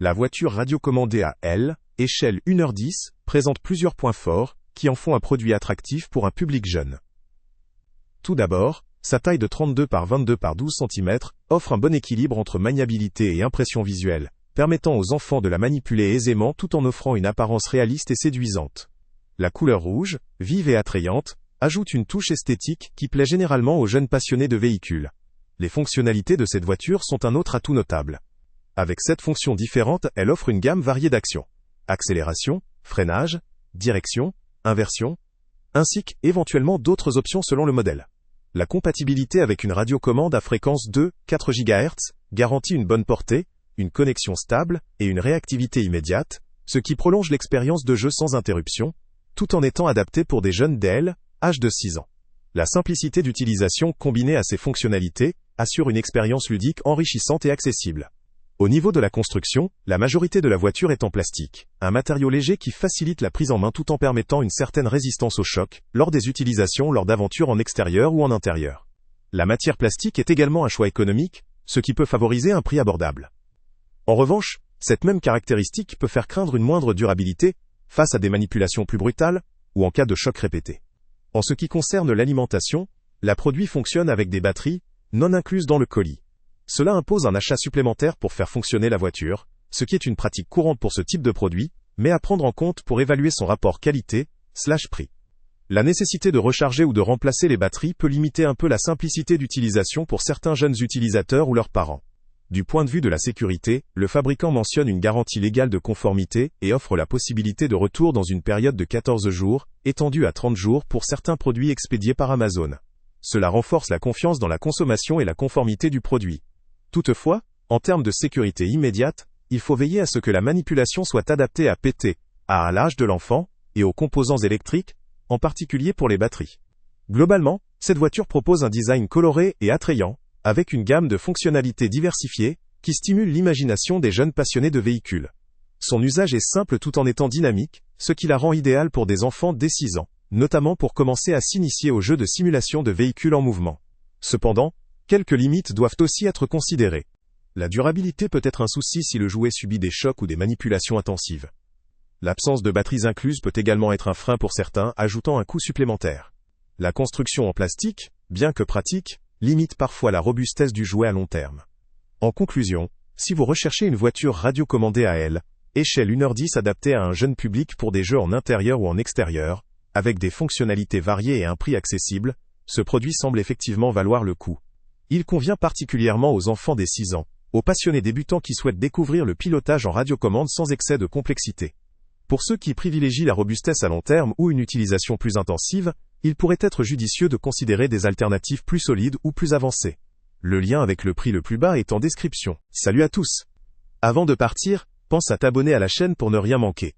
La voiture radiocommandée à L, échelle 1h10, présente plusieurs points forts, qui en font un produit attractif pour un public jeune. Tout d'abord, sa taille de 32 par 22 par 12 cm offre un bon équilibre entre maniabilité et impression visuelle, permettant aux enfants de la manipuler aisément tout en offrant une apparence réaliste et séduisante. La couleur rouge, vive et attrayante, ajoute une touche esthétique qui plaît généralement aux jeunes passionnés de véhicules. Les fonctionnalités de cette voiture sont un autre atout notable. Avec 7 fonctions différentes, elle offre une gamme variée d'actions. Accélération, freinage, direction, inversion, ainsi qu'éventuellement d'autres options selon le modèle. La compatibilité avec une radiocommande à fréquence 2,4 GHz garantit une bonne portée, une connexion stable et une réactivité immédiate, ce qui prolonge l'expérience de jeu sans interruption, tout en étant adapté pour des jeunes dès l'âge de 6 ans. La simplicité d'utilisation combinée à ces fonctionnalités assure une expérience ludique enrichissante et accessible. Au niveau de la construction, la majorité de la voiture est en plastique, un matériau léger qui facilite la prise en main tout en permettant une certaine résistance au choc lors des utilisations lors d'aventures en extérieur ou en intérieur. La matière plastique est également un choix économique, ce qui peut favoriser un prix abordable. En revanche, cette même caractéristique peut faire craindre une moindre durabilité face à des manipulations plus brutales ou en cas de choc répété. En ce qui concerne l'alimentation, la produit fonctionne avec des batteries non incluses dans le colis. Cela impose un achat supplémentaire pour faire fonctionner la voiture, ce qui est une pratique courante pour ce type de produit, mais à prendre en compte pour évaluer son rapport qualité/prix. La nécessité de recharger ou de remplacer les batteries peut limiter un peu la simplicité d'utilisation pour certains jeunes utilisateurs ou leurs parents. Du point de vue de la sécurité, le fabricant mentionne une garantie légale de conformité et offre la possibilité de retour dans une période de 14 jours, étendue à 30 jours pour certains produits expédiés par Amazon. Cela renforce la confiance dans la consommation et la conformité du produit. Toutefois, en termes de sécurité immédiate, il faut veiller à ce que la manipulation soit adaptée à l'âge de l'enfant et aux composants électriques, en particulier pour les batteries. Globalement, cette voiture propose un design coloré et attrayant, avec une gamme de fonctionnalités diversifiées, qui stimule l'imagination des jeunes passionnés de véhicules. Son usage est simple tout en étant dynamique, ce qui la rend idéale pour des enfants dès 6 ans, notamment pour commencer à s'initier aux jeux de simulation de véhicules en mouvement. Cependant, quelques limites doivent aussi être considérées. La durabilité peut être un souci si le jouet subit des chocs ou des manipulations intensives. L'absence de batteries incluses peut également être un frein pour certains, ajoutant un coût supplémentaire. La construction en plastique, bien que pratique, limite parfois la robustesse du jouet à long terme. En conclusion, si vous recherchez une voiture radiocommandée à L, échelle 1h10 adaptée à un jeune public pour des jeux en intérieur ou en extérieur, avec des fonctionnalités variées et un prix accessible, ce produit semble effectivement valoir le coup. Il convient particulièrement aux enfants des 6 ans, aux passionnés débutants qui souhaitent découvrir le pilotage en radiocommande sans excès de complexité. Pour ceux qui privilégient la robustesse à long terme ou une utilisation plus intensive, il pourrait être judicieux de considérer des alternatives plus solides ou plus avancées. Le lien avec le prix le plus bas est en description. Salut à tous! Avant de partir, pense à t'abonner à la chaîne pour ne rien manquer.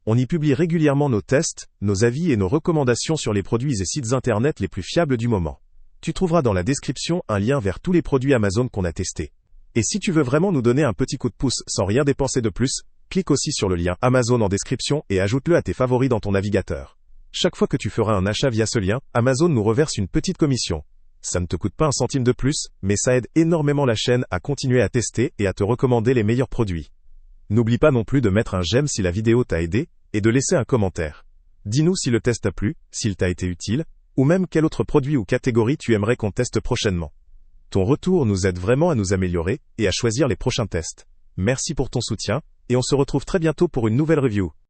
On y publie régulièrement nos tests, nos avis et nos recommandations sur les produits et sites internet les plus fiables du moment. Tu trouveras dans la description un lien vers tous les produits Amazon qu'on a testés. Et si tu veux vraiment nous donner un petit coup de pouce sans rien dépenser de plus, clique aussi sur le lien Amazon en description et ajoute-le à tes favoris dans ton navigateur. Chaque fois que tu feras un achat via ce lien, Amazon nous reverse une petite commission. Ça ne te coûte pas un centime de plus, mais ça aide énormément la chaîne à continuer à tester et à te recommander les meilleurs produits. N'oublie pas non plus de mettre un j'aime si la vidéo t'a aidé, et de laisser un commentaire. Dis-nous si le test t'a plu, s'il t'a été utile, ou même quel autre produit ou catégorie tu aimerais qu'on teste prochainement. Ton retour nous aide vraiment à nous améliorer et à choisir les prochains tests. Merci pour ton soutien, et on se retrouve très bientôt pour une nouvelle review.